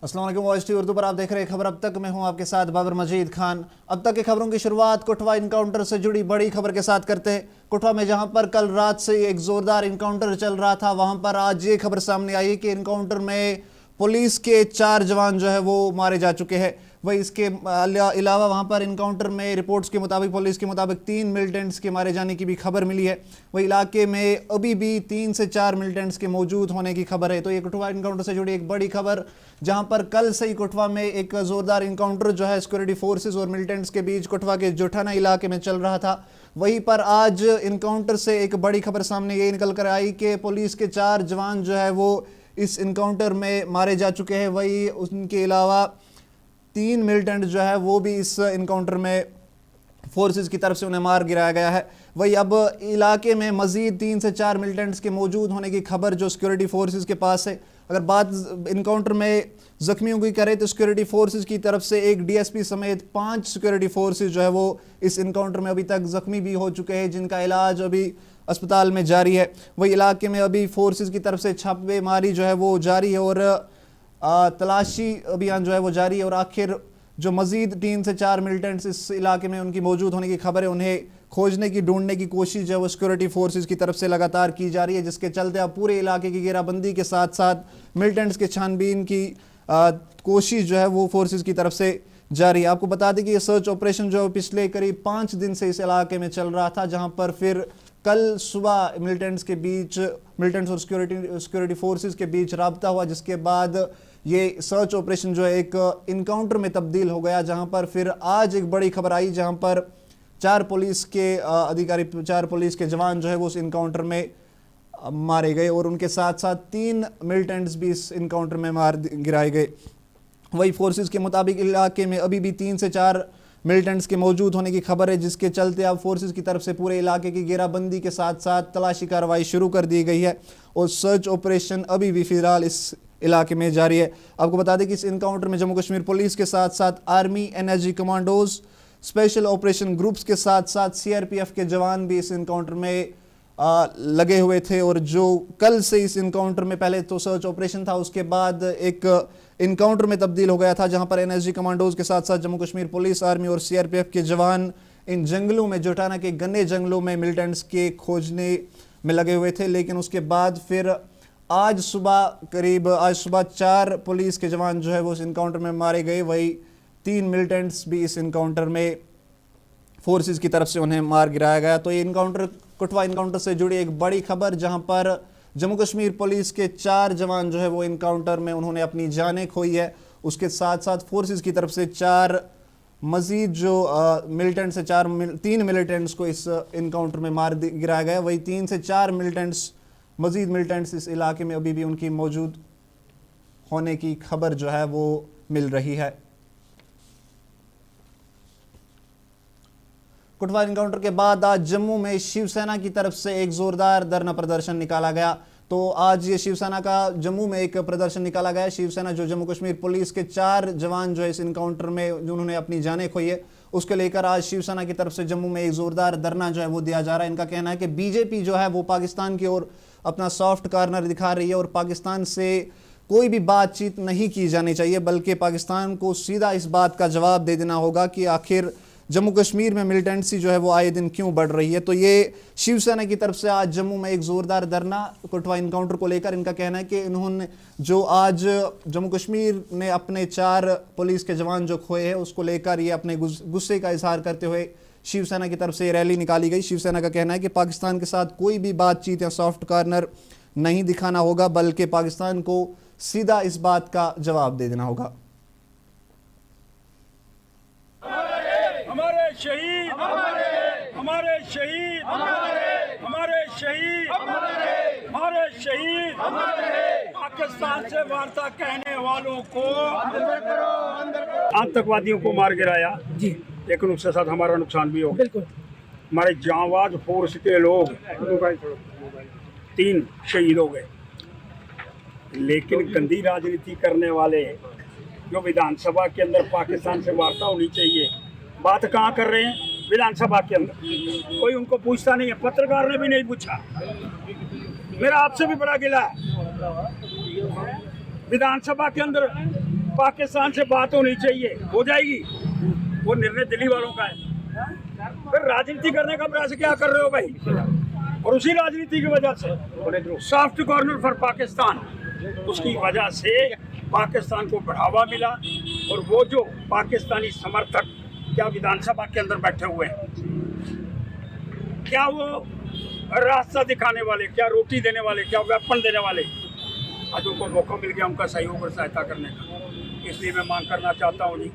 अस्सलाम वालेकुम। Voice T Urdu पर आप देख रहे हैं खबर अब तक। मैं हूं आपके साथ बाबर मजीद खान। अब तक की खबरों की शुरुआत कठुआ इनकाउंटर से जुड़ी बड़ी खबर के साथ करते हैं। कठुआ में जहां पर कल रात से एक जोरदार इनकाउंटर चल रहा था, वहां पर आज ये खबर सामने आई कि इनकाउंटर में पुलिस के 4 जवान जो है वो मारे जा चुके हैं। वही इसके अलावा वहां पर इनकाउंटर में रिपोर्ट्स के मुताबिक, पुलिस के मुताबिक 3 मिलिटेंट्स के मारे जाने की भी खबर मिली है। वही इलाके में अभी भी 3 से 4 मिलिटेंट्स के मौजूद होने की खबर है। तो ये कठुआ इनकाउंटर से जुड़ी एक बड़ी खबर, जहां पर कल से ही कठुआ में एक जोरदार इनकाउंटर जो है सिक्योरिटी फोर्सेस और मिलिटेंट्स के बीच कठुआ के जोठाना इलाके में चल रहा था। वहीं पर आज इनकाउंटर से एक बड़ी खबर सामने ये निकल कर आई कि पुलिस के 4 जवान जो है वो इस इनकाउंटर में मारे जा चुके हैं। वही उनके अलावा 3 मिलिटेंट जो है वो भी इस इनकाउंटर में फोर्सेस की तरफ से उन्हें मार गिराया गया है। वही अब इलाके में मजीद 3 से 4 मिलिटेंट्स के मौजूद होने की खबर जो सिक्योरिटी फोर्सेस के पास है। अगर बात इनकाउंटर में जख्मियों की करें तो सिक्योरिटी फोर्सेस की तरफ से एक डीएसपी समेत 5 सिक्योरिटी फोर्सेस जो है वो इस इनकाउंटर में अभी तक जख्मी भी हो चुके हैं, जिनका इलाज अभी अस्पताल में जारी है। वही इलाके में अभी फोर्सेस की तरफ से छापेमारी जो है वो जारी है और तलाशी अभियान जो है वो जारी है। और आखिर जो मजीद 3 से 4 मिलिटेंट्स इस इलाके में उनकी मौजूद होने की खबर है, उन्हें खोजने की, ढूंढने की कोशिश जो है वो सिक्योरिटी फोर्सेस की तरफ से लगातार की जा रही है, जिसके चलते अब पूरे इलाके की घेराबंदी के साथ साथ मिलिटेंट्स के छानबीन की कोशिश जो है वो फोर्सेस की तरफ से जारी है। आपको बता दें कि ये सर्च ऑपरेशन जो पिछले करीब 5 दिन से इस इलाके में चल रहा था, जहां पर फिर कल सुबह मिलिटेंट्स और सिक्योरिटी फोर्सेस के बीच राब्ता हुआ, जिसके बाद ये सर्च ऑपरेशन जो है एक इनकाउंटर में तब्दील हो गया, जहां पर फिर आज एक बड़ी खबर आई, जहां पर 4 पुलिस के अधिकारी, 4 पुलिस के जवान जो है वो उस इनकाउंटर में मारे गए और उनके साथ साथ 3 मिलिटेंट्स भी इस इनकाउंटर में मार गिराए गए। वही फोर्सेस के मुताबिक इलाके में अभी भी 3 से 4 मिलिटेंट्स के मौजूद होने की खबर है, जिसके चलते अब फोर्सेस की तरफ से पूरे इलाके की घेराबंदी के साथ साथ तलाशी कार्रवाई शुरू कर दी गई है और सर्च ऑपरेशन अभी भी फिलहाल इस इलाके में जारी है। आपको बता दें कि इस इनकाउंटर में जम्मू कश्मीर पुलिस के साथ साथ army, NSG commandos, special operation groups के साथ साथ सीआरपीएफ के जवान भी इस इनकाउंटर में लगे हुए थे। और जो कल से इस इनकाउंटर में, पहले तो सर्च ऑपरेशन था, उसके बाद एक इनकाउंटर में तब्दील हो गया था, जहां पर एनएसजी कमांडोज के साथ साथ जम्मू कश्मीर पुलिस, आर्मी और सीआरपीएफ के जवान इन जंगलों में, जोटाना के घने जंगलों में मिलिटेंट्स के खोजने में लगे हुए थे। लेकिन उसके बाद फिर आज सुबह 4 पुलिस के जवान जो है वो इस इनकाउंटर में मारे गए। वही 3 मिलिटेंट्स भी इस इनकाउंटर में फोर्सेस की तरफ से उन्हें मार गिराया गया। तो ये इनकाउंटर, कठुआ इनकाउंटर से जुड़ी एक बड़ी खबर, जहां पर जम्मू कश्मीर पुलिस के 4 जवान जो है वो इनकाउंटर में उन्होंने अपनी जानें खोई है। उसके साथ साथ फोर्सेस की तरफ से 4 मजीद जो मिलिटेंट्स है, 3 मिलिटेंट्स को इस इनकाउंटर में मार गिराया गया। वही 3 से 4 मजीद मिलिटेंट्स इस इलाके में अभी भी उनकी मौजूद होने की खबर जो है वो मिल रही है। कठुआ इनकाउंटर के बाद आज जम्मू में शिवसेना की तरफ से एक जोरदार धरना प्रदर्शन निकाला गया। तो आज ये शिवसेना का जम्मू में एक प्रदर्शन निकाला गया। शिवसेना जो जम्मू कश्मीर पुलिस के 4 जवान जो है इस इनकाउंटर में जिन्होंने अपनी जानें खोई है, उसके लेकर आज शिवसेना की तरफ से जम्मू में एक जोरदार धरना जो है वो दिया जा रहा है। इनका कहना है कि बीजेपी जो है वो पाकिस्तान की ओर अपना सॉफ्ट कॉर्नर दिखा रही है और पाकिस्तान से कोई भी बातचीत नहीं की जानी चाहिए, बल्कि पाकिस्तान को सीधा इस बात का जवाब दे देना होगा कि आखिर जम्मू कश्मीर में मिलिटेंसी जो है वो आए दिन क्यों बढ़ रही है। तो ये शिवसेना की तरफ से आज जम्मू में एक जोरदार धरना कठुआ इनकाउंटर को लेकर, इनका कहना है कि इन्होंने जो आज जम्मू कश्मीर ने अपने 4 पुलिस के जवान जो खोए हैं उसको लेकर ये अपने गुस्से का इजहार करते हुए शिवसेना की तरफ से रैली निकाली गई। शिवसेना का कहना है कि पाकिस्तान के साथ कोई भी बातचीत या सॉफ्ट कॉर्नर नहीं दिखाना होगा, बल्कि पाकिस्तान को सीधा इस बात का जवाब दे देना होगा। हमारे शहीद, हमारे शहीद, हमारे शहीद, हमारे शहीद, पाकिस्तान से वार्ता कहने वालों को आतंकवादियों को मार गिराया जी, लेकिन उसके साथ हमारा नुकसान भी हो। बिल्कुल हमारे जांबाज फोर्स के लोग 3 शहीद हो गए। लेकिन गंदी राजनीति करने वाले जो विधानसभा के अंदर पाकिस्तान से वार्ता होनी चाहिए, बात कहाँ कर रहे हैं? विधानसभा के अंदर कोई उनको पूछता नहीं है, पत्रकार ने भी नहीं पूछा। मेरा आपसे भी बड़ा गिला है, विधानसभा के अंदर पाकिस्तान से बात होनी चाहिए, हो जाएगी, वो निर्णय दिल्ली वालों का है। फिर राजनीति करने का प्रयास क्या कर रहे हो भाई? और उसी राजनीति की वजह से सॉफ्ट कॉर्नर फॉर पाकिस्तान, उसकी वजह से पाकिस्तान को बढ़ावा मिला। और वो जो पाकिस्तानी समर्थक क्या विधानसभा के अंदर बैठे हुए हैं, क्या वो रास्ता दिखाने वाले, क्या रोटी देने वाले, क्या वेपन देने वाले, आज उनको मौका मिल गया उनका सहयोग और सहायता करने का। इसलिए मैं मांग करना चाहता हूँ जी,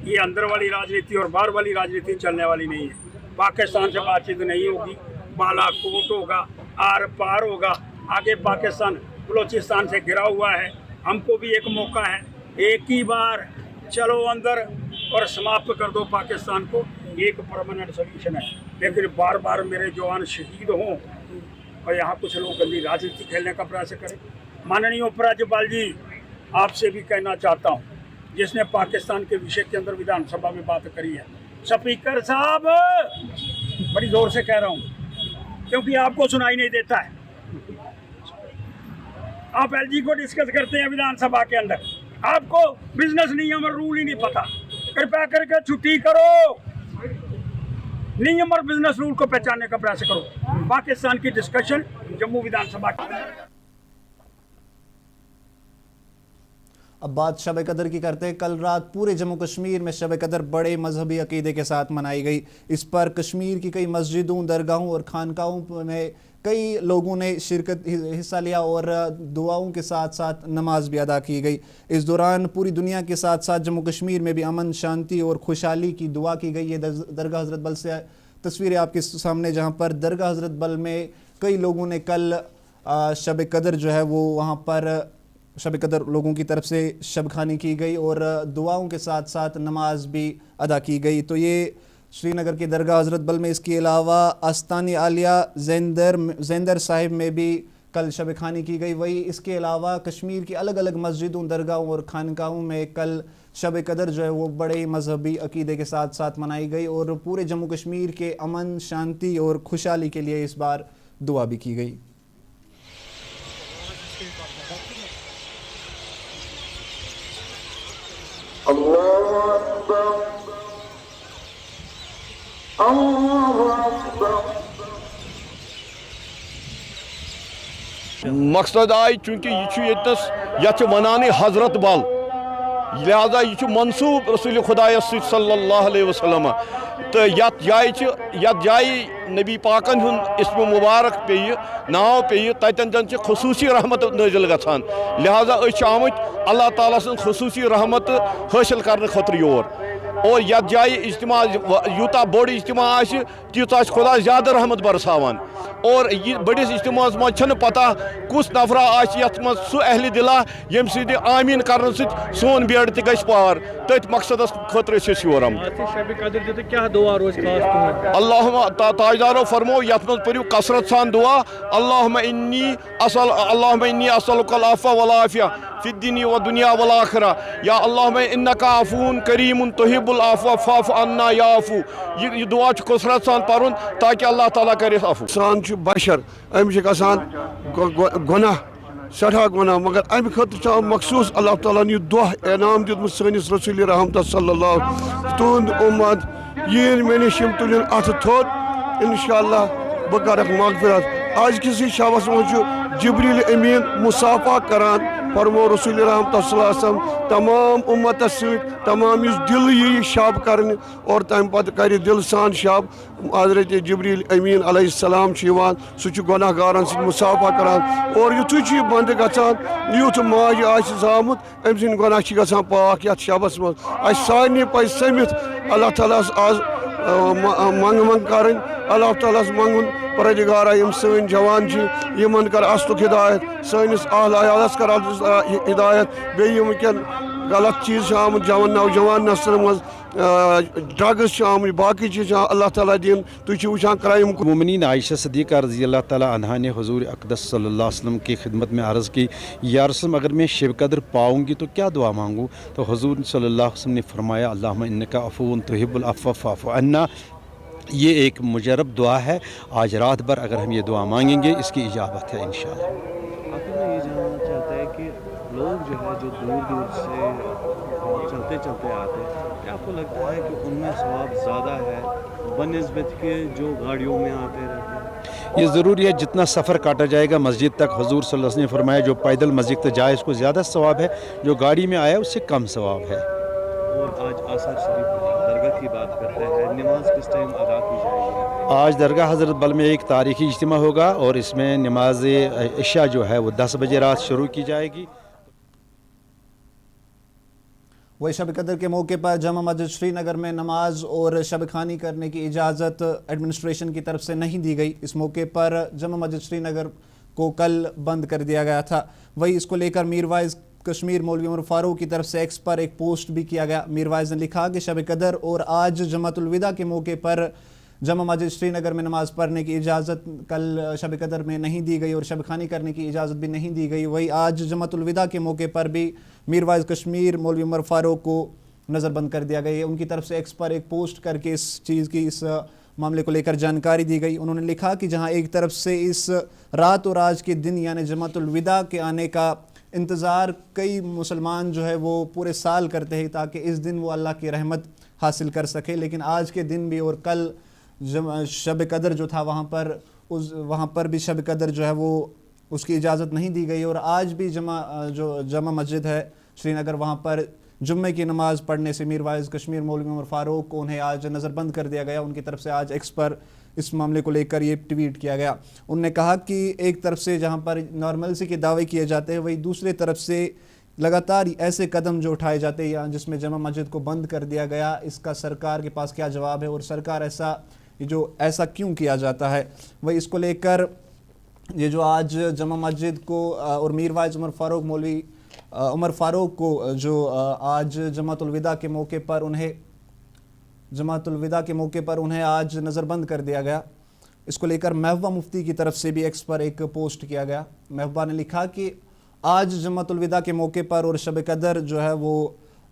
ये अंदर वाली राजनीति और बाहर वाली राजनीति चलने वाली नहीं है। पाकिस्तान से बातचीत नहीं होगी, बालाकोट होगा, आर पार होगा। आगे पाकिस्तान बलोचिस्तान से घिरा हुआ है, हमको भी एक मौका है, एक ही बार चलो अंदर और समाप्त कर दो पाकिस्तान को, एक परमानेंट सोल्यूशन है। लेकिन बार बार मेरे जवान शहीद हों और यहाँ कुछ लोग गंदी राजनीति खेलने का प्रयास करें। माननीय उपराज्यपाल जी, आपसे भी कहना चाहता हूँ, जिसने पाकिस्तान के विषय के अंदर विधानसभा में बात करी है, स्पीकर साहब, बड़ी जोर से कह रहा हूँ क्योंकि आपको सुनाई नहीं देता है। आप एलजी को डिस्कस करते हैं विधानसभा के अंदर, आपको बिजनेस नियम और रूल ही नहीं पता। कृपया करके छुट्टी करो, नियम और बिजनेस रूल को पहचानने का प्रयास करो। पाकिस्तान की डिस्कशन जम्मू विधानसभा की। अब बात शब कदर की करते हैं। कल रात पूरे जम्मू कश्मीर में शब कदर बड़े मजहबी अकीदे के साथ मनाई गई। इस पर कश्मीर की कई मस्जिदों, दरगाहों और खानकाहों में कई लोगों ने हिस्सा लिया और दुआओं के साथ साथ नमाज भी अदा की गई। इस दौरान पूरी दुनिया के साथ साथ जम्मू कश्मीर में भी अमन, शांति और खुशहाली की दुआ की गई। ये दरगाह हज़रत बल से तस्वीरें आपके सामने, जहाँ पर दरगाह हज़रत बल में कई लोगों ने कल शब कदर जो है वो वहाँ पर शब कदर लोगों की तरफ से शब खानी की गई और दुआओं के साथ साथ नमाज भी अदा की गई। तो ये श्रीनगर की दरगाह हज़रत बल में। इसके अलावा आस्तानी आलिया ज़ेंदर साहिब में भी कल शब खानी की गई। वही इसके अलावा कश्मीर की अलग अलग मस्जिदों, दरगाहों और खानकाहों में कल शब कदर जो है वो बड़े मजहबी अकीदे के साथ साथ मनाई गई और पूरे जम्मू कश्मीर के अमन, शांति और खुशहाली के लिए इस बार दुआ भी की गई। मकसद आय चूंकि यह वनान हजरत बल, लिहाजा यह मनसूब रसूल खुदायस सल्लल्लाहु अलैहि वसल्लम, तो यत जाय नबी पाकन इस्म मुबारक पे नाव पे ततन खसूसी रहमत नाजिल गछान। लिहाजा आमत अल्लाह ताला सं खसूसी रहमत हासिल करने खतर योर। और यत जाय इज्तिमा यूता बोड़ इज्तिमा तीत खुदा ज्यादा रहमत बरसावान। और बड़िस इज्तिमा मज पता कुस नफरा मज सह अहल दिला यम सद आमीन कर सोन बेड़ तह पार तथ मकसद खतर योर अल्लाह ताजदारो फरमो यथ मज पढ़ो कसरत सान दुआ अल्लाहुम्मा इन्नी असअलुकल अफ़्व वल आफ़िया फ़िद्दीनी व दुनिया वल आखिरा या अल्लाहुम्मा इन्नका अफ़ून करीमुन तुहिब्बुल अफ़्व फ़अफ़ु अन्ना या अफ़ू। यह दुआ कसरत सान पढ़न ताकि अल्लाह ताला करे अफ़ू। इंसान बशर अमिश गुनाह सठा गुनाह, मगर अमि खतर मखसूस अल्लाह ताला ने दुआ इनाम दितमुत सनिस रसूल रहमत सल्लल्लाहु तुंद उम्मत यीन मे निश तुलिन अथ थोद इंशाअल्लाह बह करक मगफिरत। आज किसी शबस मज जिब्रील अमीन मुसाफा करान फरमो रसूल रहमत सल्लल्लाहु अलैहि वसल्लम तमाम उम्मत तमाम दिल यी शब करने और तम पत कर दिल सान शब। हजरत जिब्रील अमीन अलैहिस्सलाम सह गुनाहगारन सह मुसाफा करान और युथु बंद गचान युथ माज आमुत अम सद गुनाह गसान पाक यथ शबस मज। सारे पज समित अल्लाह ताला आज मंग कर अल्लाह ताला मंगुन परदिगारा यम सन जवान यमन कर अस्तुक हिदायत, सनिस अहल अयालस कर हिदायत, बे वनकन गलत चीज़ आमुत नौजवान नस्ल मज ड्रग्स आमुत बाकी चीज़ अल्लाह ताला दिन तुम वुचान क्राइम। मोमिनीन आयशा सिद्दीक़ा रज़ी अल्लाह ताला अन्हा ने हुज़ूर अक़दस सल्लल्लाहु अलैहि वसल्लम की खिदमत में अर्ज़ की, या रसूल अगर मैं शब कदर पाऊँगी तो क्या दुआ मांगूँ? तो हुज़ूर सल्लल्लाहु अलैहि वसल्लम ने फरमाया अल्लाहुम्मा इन्नका अफ़ून तुहिब्बुल अफ़्व फ़अफ़ु अन्ना, ये एक मुजरब दुआ है। आज रात भर अगर हम ये दुआ मांगेंगे इसकी इजाबत है इंशाअल्लाह। आखिर में ये जानना चाहता है कि लोग जो है जो दूर दूर से चलते चलते आते हैं, क्या आपको लगता है कि उनमें सवाब ज़्यादा है बनिस्बत के जो गाड़ियों में आते रहते हैं? ये ज़रूरी है, जितना सफ़र काटा जाएगा मस्जिद तक, हुजूर सल्लल्लाहु अलैहि वसल्लम ने फरमाया जो पैदल मस्जिद तक जाए उसको ज़्यादा सवाब है, जो गाड़ी में आया उससे कम सवाब है। और आज आसार शरीफ दरगाह की बात करते हैं, नमाज किस टाइम अदा की जाएगी? आज दरगाह हज़रत बल में एक तारीख़ी इज्तिमा होगा और इसमें नमाज इशा जो है वो 10 बजे रात शुरू की जाएगी। वही शब कदर के मौके पर जमा मस्जिद श्रीनगर में नमाज और शब खानी करने की इजाज़त एडमिनिस्ट्रेशन की तरफ से नहीं दी गई। इस मौके पर जमा मस्जिद श्रीनगर को कल बंद कर दिया गया था। वही इसको लेकर मीरवाइज कश्मीर मौलवी उमर फारूक की तरफ से एक्स पर एक पोस्ट भी किया गया। मीरवाइज ने लिखा कि शब कदर और आज जमातुल विदा के मौके पर जमा मस्जिद श्रीनगर में नमाज़ पढ़ने की इजाज़त कल शब कदर में नहीं दी गई और शब खानी करने की इजाज़त भी नहीं दी गई। वही आज जमातुल विदा के मौके पर भी मीरवाइज कश्मीर मौलवी उमर फारूक को नज़रबंद कर दिया गया। उनकी तरफ से एक्स पर एक पोस्ट करके इस चीज़ की, इस मामले को लेकर जानकारी दी गई। उन्होंने लिखा कि जहां एक तरफ से इस रात और आज के दिन यानी जमातुल विदा के आने का इंतज़ार कई मुसलमान जो है वो पूरे साल करते हैं ताकि इस दिन वो अल्लाह की रहमत हासिल कर सके, लेकिन आज के दिन भी और कल शब कदर जो था वहाँ पर भी शब कदर जो है वो उसकी इजाज़त नहीं दी गई। और आज भी जमा मस्जिद है श्रीनगर, वहाँ पर जुम्मे की नमाज़ पढ़ने से मीरवाइज कश्मीर मौलवी उमर फारूक को उन्हें आज नज़रबंद कर दिया गया। उनकी तरफ से आज एक्स पर इस मामले को लेकर ये ट्वीट किया गया। उन्होंने कहा कि एक तरफ से जहाँ पर नॉर्मलसी के दावे किए जाते हैं, वही दूसरी तरफ से लगातार ऐसे कदम जो उठाए जाते हैं जिसमें जमा मस्जिद को बंद कर दिया गया, इसका सरकार के पास क्या जवाब है और सरकार ऐसा क्यों किया जाता है। वही इसको लेकर ये जो आज जमा मस्जिद को और मीरवाइज उमर फारूक मौलवी उमर फारूक को जो आज जमातुल विदा के मौके पर उन्हें आज नज़रबंद कर दिया गया, इसको लेकर महबूबा मुफ्ती की तरफ से भी एक्स पर एक पोस्ट किया गया। महबूबा ने लिखा कि आज जमातुल विदा के मौके पर और शब कदर जो है वो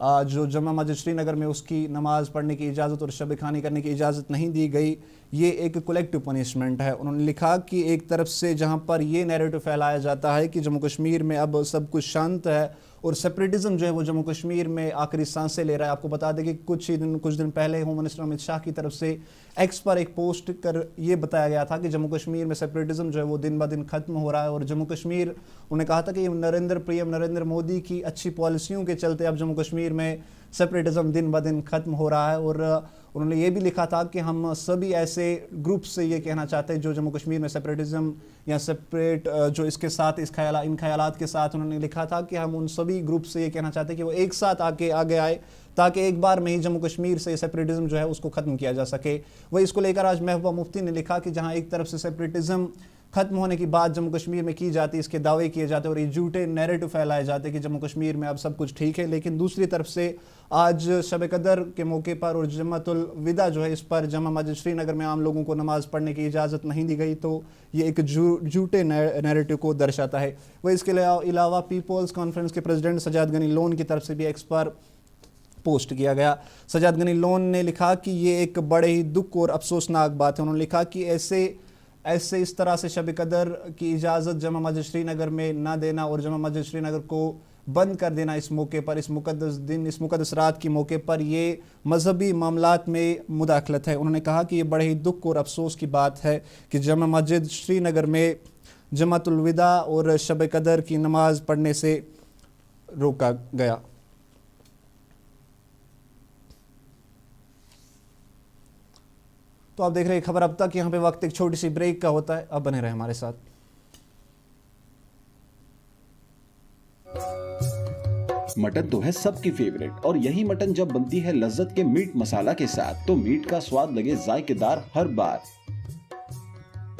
जो जमा मस्जिद श्रीनगर में उसकी नमाज पढ़ने की इजाज़त और शब खानी करने की इजाज़त नहीं दी गई, ये एक कलेक्टिव पनिशमेंट है। उन्होंने लिखा कि एक तरफ से जहाँ पर ये नैरेटिव फैलाया जाता है कि जम्मू कश्मीर में अब सब कुछ शांत है और सेपरेटिज्म जो है वो जम्मू कश्मीर में आखिरी सांसें ले रहा है। आपको बता दें कि कुछ दिन पहले होम मिनिस्टर अमित शाह की तरफ से एक्स पर एक पोस्ट कर ये बताया गया था कि जम्मू कश्मीर में सेपरेटिज्म जो है वो दिन ब दिन ख़त्म हो रहा है और जम्मू कश्मीर, उन्होंने कहा था कि नरेंद्र मोदी की अच्छी पॉलिसियों के चलते अब जम्मू कश्मीर में सेपरेटिज्म दिन ब दिन ख़त्म हो रहा है। और उन्होंने ये भी लिखा था कि हम सभी ऐसे ग्रुप से ये कहना चाहते हैं जो जम्मू कश्मीर में सेपरेटिज्म या सेपरेट जो इसके साथ इन ख्यालात के साथ, उन्होंने लिखा था कि हम उन सभी ग्रुप से ये कहना चाहते हैं कि वो एक साथ आगे आए ताकि एक बार में ही जम्मू कश्मीर से सेपरेटिज्म जो है उसको ख़त्म किया जा सके। वही इसको लेकर आज महबूबा मुफ्ती ने लिखा कि जहाँ एक तरफ से सेपरेटिज्म ख़त्म होने की बात जम्मू कश्मीर में की जाती है, इसके दावे किए जाते हैं और ये झूठे नैरेटिव फैलाए जाते हैं कि जम्मू कश्मीर में अब सब कुछ ठीक है, लेकिन दूसरी तरफ से आज शब कदर के मौके पर और जमातुल विदा जो है इस पर जमा मस्जिद श्रीनगर में आम लोगों को नमाज़ पढ़ने की इजाज़त नहीं दी गई, तो ये एक झूठे नैरेटिव को दर्शाता है। वह इसके अलावा पीपल्स कॉन्फ्रेंस के प्रेसिडेंट सजाद गनी लोन की तरफ से भी एक्स पर पोस्ट किया गया। सजाद गनी लोन ने लिखा कि ये एक बड़े ही दुख और अफसोसनाक बात है। उन्होंने लिखा कि ऐसे इस तरह से शब कदर की इजाज़त जमा मस्जिद श्रीनगर में ना देना और जमा मस्जिद श्रीनगर को बंद कर देना इस मौके पर, इस मुक़द्दस रात की मौके पर, ये मजहबी मामलात में मुदाखलत है। उन्होंने कहा कि ये बड़े ही दुख और अफसोस की बात है कि जमा मस्जिद श्रीनगर में जमातुल विदा और शब कदर की नमाज पढ़ने से रोका गया। तो आप देख रहे हैं खबर अब तक। यहाँ पे वक्त एक छोटी सी ब्रेक का होता है, अब बने रहे हमारे साथ। मटन तो है सबकी फेवरेट और यही मटन जब बनती है लज्जत के मीट मसाला के साथ तो मीट का स्वाद लगे जायकेदार हर बार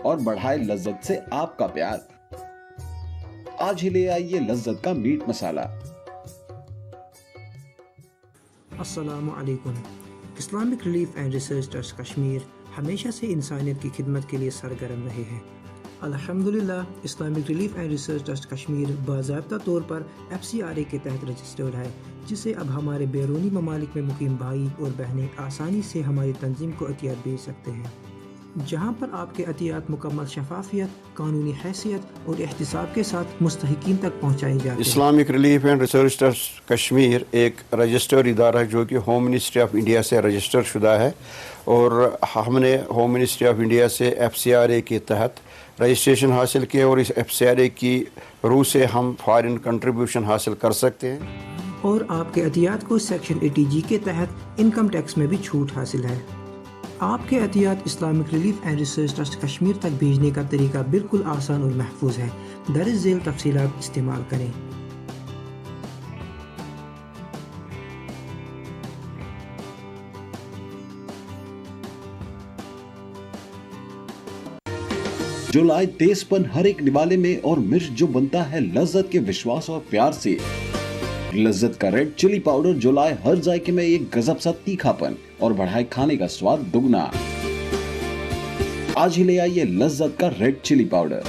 और बढ़ाए लज्जत से आपका प्यार। आज ही ले आइए लज्जत का मीट मसाला। अस्सलामु अलैकुम। Islamic relief and research trust Kashmir हमेशा से इंसानियत की खिदमत के लिए सरगर्म रहे हैं। अल्हम्दुलिल्लाह Islamic relief and research trust Kashmir बाज़ाब्ता तौर पर FCRA के तहत रजिस्टर्ड है। जिससे अब हमारे बैरूनी ममालिक में मुकीम भाई और बहनें आसानी से हमारी तंजीम को अतियात भेज सकते हैं, जहां पर आपके अतियात मुकम्मल शफाफियत, कानूनी हैसियत और एहतिसाब के साथ मुस्तहिकीन तक पहुँचाए जाते हैं। Islamic relief and research trust Kashmir एक रजिस्टर्ड इदारा है जो कि होम मिनिस्ट्री ऑफ इंडिया से रजिस्टर शुदा है, और हमने होम मिनिस्ट्री ऑफ इंडिया से FCRA के तहत रजिस्ट्रेशन हासिल किया, और इस FCRA की रूह से हम फॉरेन कंट्रीब्यूशन हासिल कर सकते हैं। और आपके अतियात को सेक्शन 80G के तहत इनकम टैक्स में भी छूट हासिल है। आपके अतियात Islamic relief and research trust Kashmir तक भेजने का तरीका बिल्कुल आसान और महफूज है। दर्ज झेल तफसीलात इस्तेमाल करें। जो लाए तेजपन हर एक निवाले में, और मिर्च जो बनता है लज्जत के विश्वास और प्यार से। लज्जत का रेड चिली पाउडर जो लाए हर जायके में एक गजब सा तीखापन और बढ़ाए खाने का स्वाद दुगना। आज ही ले आइए लज्जत का रेड चिली पाउडर।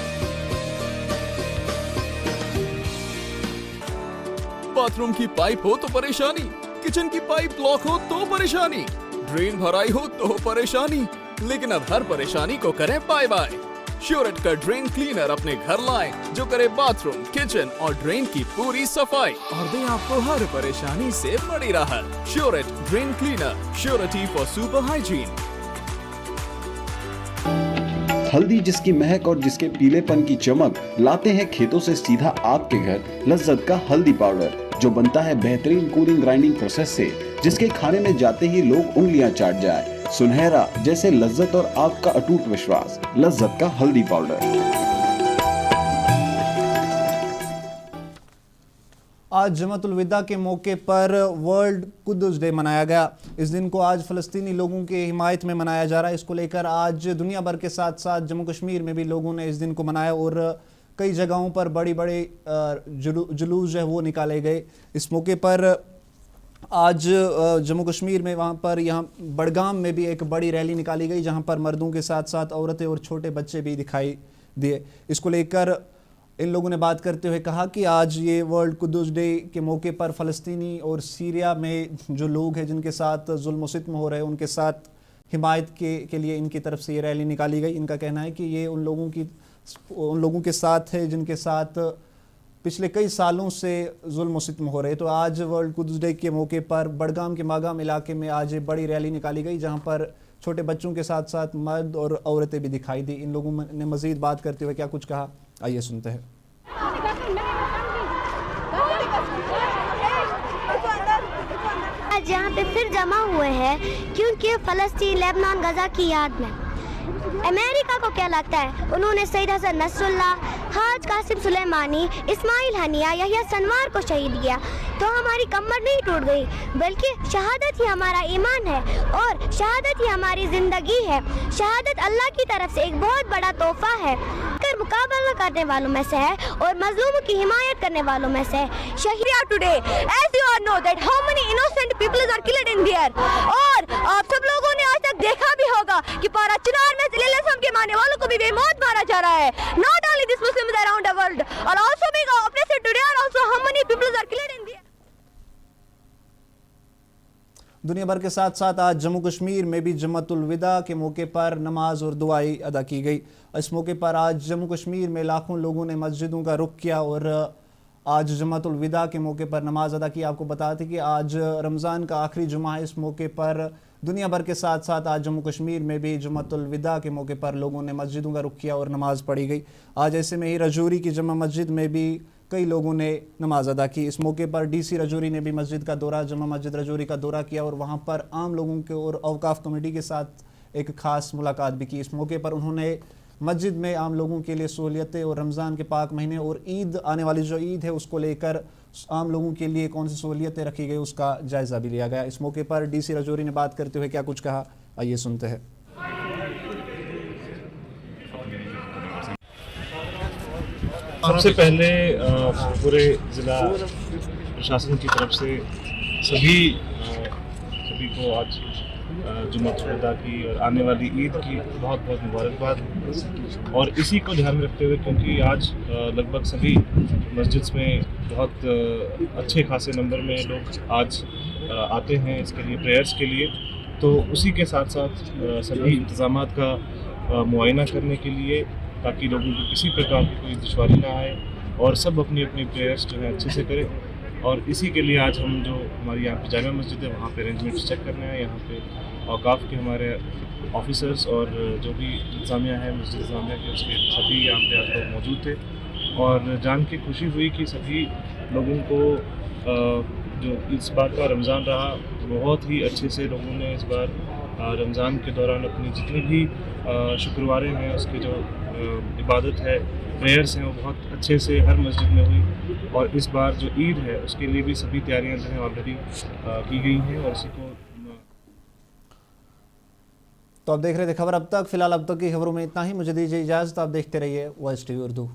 बाथरूम की पाइप हो तो परेशानी, किचन की पाइप ब्लॉक हो तो परेशानी, ड्रेन भराई हो तो परेशानी, लेकिन अब हर परेशानी को करें बाय बाय। श्योरेट का ड्रेन क्लीनर अपने घर लाएं, जो करे बाथरूम, किचन और ड्रेन की पूरी सफाई और दे आपको हर परेशानी से बड़ी राहत। श्योरेट drain cleaner, surety for super hygiene. हल्दी जिसकी महक और जिसके पीलेपन की चमक लाते हैं खेतों से सीधा आपके घर। लज्जत का हल्दी पाउडर जो बनता है बेहतरीन कूलिंग ग्राइंडिंग प्रोसेस से, जिसके खाने में जाते ही लोग उंगलियां चाट जाए। सुनहरा जैसे लज्जत और आपका अटूट विश्वास। लज्जत का हल्दी पाउडर। आज जमातुल विदा के मौके पर वर्ल्ड कुद्स डे मनाया गया। इस दिन को आज फ़लस्तीनी लोगों की हिमायत में मनाया जा रहा है। इसको लेकर आज दुनिया भर के साथ साथ जम्मू कश्मीर में भी लोगों ने इस दिन को मनाया, और कई जगहों पर बड़ी बड़ी जुलूस जो है वो निकाले गए। इस मौके पर आज जम्मू कश्मीर में यहाँ बड़गाम में भी एक बड़ी रैली निकाली गई, जहाँ पर मर्दों के साथ साथ औरतें और छोटे बच्चे भी दिखाई दिए। इसको लेकर इन लोगों ने बात करते हुए कहा कि आज ये वर्ल्ड कुद्स डे के मौके पर फ़लस्तीनी और सीरिया में जो लोग हैं जिनके साथ जुल्म सित्म हो रहे हैं, उनके साथ हिमायत के लिए इनकी तरफ से ये रैली निकाली गई। इनका कहना है कि ये उन लोगों के साथ है जिनके साथ पिछले कई सालों से जुल्म सित्म हो रहे। तो आज वर्ल्ड कुद्स डे के मौके पर बड़गाम के मागाम इलाके में आज एक बड़ी रैली निकाली गई, जहां पर छोटे बच्चों के साथ साथ मर्द और औरतें भी दिखाई दी। इन लोगों ने मजीद बात करते हुए क्या कुछ कहा, आइए सुनते हैं। आज यहाँ पे फिर जमा हुए हैं क्योंकि फ़लस्तीन, लेबनान, गजा की याद में। अमेरिका को क्या लगता है, उन्होंने सईद हसन नसरुल्लाह, हाज कासिम सुलेमानी, इस्माइल हनिया, यहिया सनवार को शहीद किया, तो हमारी कमर नहीं टूट गई, बल्कि शहादत ही हमारा ईमान है और शहादत ही हमारी ज़िंदगी है। शहादत अल्लाह की तरफ से एक बहुत बड़ा तोहफा है, कर मुकाबला करने वालों में से है और मजलूमों की हिमायत करने वालों में से है। शहीद today as you are know that how many innocent peoples are killed in there. और आप सब लोगों ने आज तक देखा भी होगा कि पारा चिनार में के मानने वालों को भी बेमौत मारा जा रहा है। Not only this Muslims around the world, और also being oppressed today, and also how many people are killed in there. दुनिया भर के साथ साथ आज जम्मू कश्मीर में भी जमातुल विदा के मौके पर नमाज और दुआई अदा की गई। इस मौके पर आज जम्मू कश्मीर में लाखों लोगों ने मस्जिदों का रुख किया और आज जमातुल विदा के मौके पर नमाज अदा की। आपको बताते कि आज रमज़ान का आखिरी जुमा है। इस मौके पर दुनिया भर के साथ साथ आज जम्मू कश्मीर में भी जमातुल विदा के मौके पर लोगों ने मस्जिदों का रुख किया और नमाज़ पढ़ी गई। आज ऐसे में ही रजौरी की जमा मस्जिद में भी कई लोगों ने नमाज अदा की। इस मौके पर DC रजौरी ने भी मस्जिद का दौरा, जमा मस्जिद रजौरी का दौरा किया और वहाँ पर आम लोगों के और औकाफ कमेटी के साथ एक ख़ास मुलाकात भी की। इस मौके पर उन्होंने मस्जिद में आम लोगों के लिए सहूलियतें और रमज़ान के पाक महीने और ईद आने वाली जो ईद है उसको लेकर आम लोगों के लिए कौन सी सहूलियतें रखी गई उसका जायज़ा भी लिया गया। इस मौके पर DC रजौरी ने बात करते हुए क्या कुछ कहा, आइए सुनते हैं। सबसे पहले पूरे ज़िला प्रशासन की तरफ से सभी को आज जुम्मत खुदा की और आने वाली ईद की बहुत बहुत मुबारकबाद। और इसी को ध्यान में रखते हुए, क्योंकि आज लगभग सभी मस्जिद में बहुत अच्छे खासे नंबर में लोग आज आते हैं इसके लिए, प्रेयर्स के लिए, तो उसी के साथ साथ सभी इंतज़ामात का मुआयना करने के लिए, ताकि लोगों को किसी प्रकार की कोई दुश्वारी ना आए और सब अपनी अपनी प्रेयर्स जो है अच्छे से करें। और इसी के लिए आज हम जो हमारी यहाँ पे जामा मस्जिद है वहाँ पे अरेंजमेंट्स चेक करने आए। यहाँ पे औकाफ के हमारे ऑफिसर्स और जो भी इंतज़ामिया है मस्जिद इंतज़ामिया के, उसके सभी यहाँ पे आज लोग मौजूद थे और जान के खुशी हुई कि सभी लोगों को जो इस बार का रमज़ान रहा बहुत ही अच्छे से लोगों ने इस बार रमज़ान के दौरान अपनी जितनी भी शुक्रवारें हैं उसकी जो इबादत है, प्रेयर्स हैं, वो बहुत अच्छे से हर मस्जिद में हुई। और इस बार जो ईद है उसके लिए भी सभी तैयारियां जो हैं ऑलरेडी की गई हैं और इसी को। तो आप देख रहे थे खबर अब तक। फिलहाल अब तक की खबरों में इतना ही। मुझे दीजिए इजाज़त। आप देखते रहिए वॉइस टीवी उर्दू।